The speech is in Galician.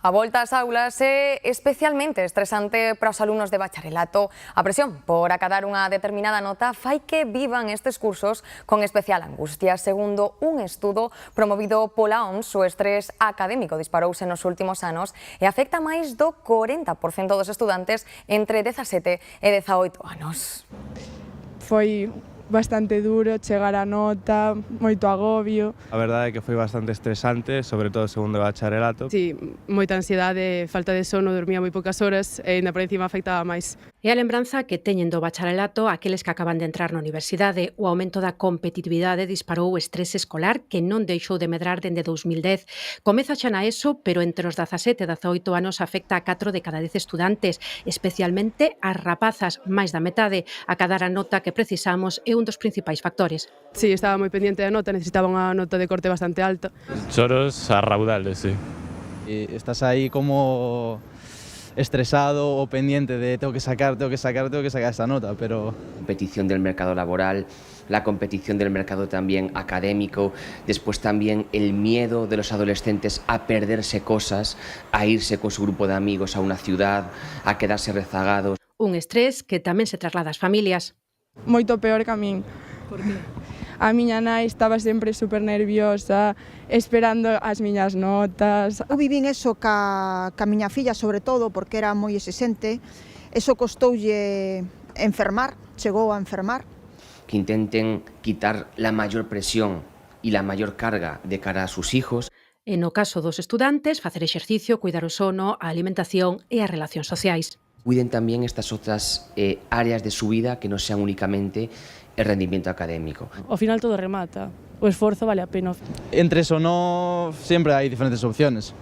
A volta ás aulas é especialmente estresante para os alumnos de bacharelato. A presión por acadar unha determinada nota fai que vivan estes cursos con especial angustia. Segundo un estudo promovido pola OMS, o estrés académico disparouse nos últimos anos e afecta máis do 40% dos estudantes entre 17 e 18 anos. Foi bastante duro chegar á nota, moito agobio. A verdade é que foi bastante estresante, sobre todo o segundo de bacharelato. Sí, moita ansiedade, falta de sono, dormía moi poucas horas e ainda por encima afectaba máis. É a lembranza que teñen do bacharelato aqueles que acaban de entrar na universidade. O aumento da competitividade disparou o estrés escolar que non deixou de medrar dende 2010. Comeza xa na ESO, pero entre os 17 e 18 anos afecta a 4 de cada 10 estudantes, especialmente as rapazas. Máis da metade acadar a nota que precisamos é un dos principais factores. Sí, estaba moi pendiente da nota, necesitaba unha nota de corte bastante alta. Choros a raudales, sí. Y estás ahí como estresado o pendiente de tengo que sacar esta nota, pero... Competición del mercado laboral, la competición del mercado también académico, después también el miedo de los adolescentes a perderse cosas, a irse con su grupo de amigos a una ciudad, a quedarse rezagados. Un estrés que tamén se traslada ás familias. Moito peor que a min. Por que? A miña nai estaba sempre super nerviosa, esperando as miñas notas. Eu vivín eso ca miña filla, sobre todo, porque era moi exixente. Eso costoulle enfermar, chegou a enfermar. Que intenten quitar la mayor presión y la mayor carga de cara a sus hijos. E no caso dos estudantes, facer exercicio, cuidar o sono, a alimentación e as relacións sociais. Cuiden también estas otras áreas de su vida que no sean únicamente el rendimiento académico. Ao final todo remata, o esforzo vale a pena. Entre eso no, siempre hay diferentes opciones.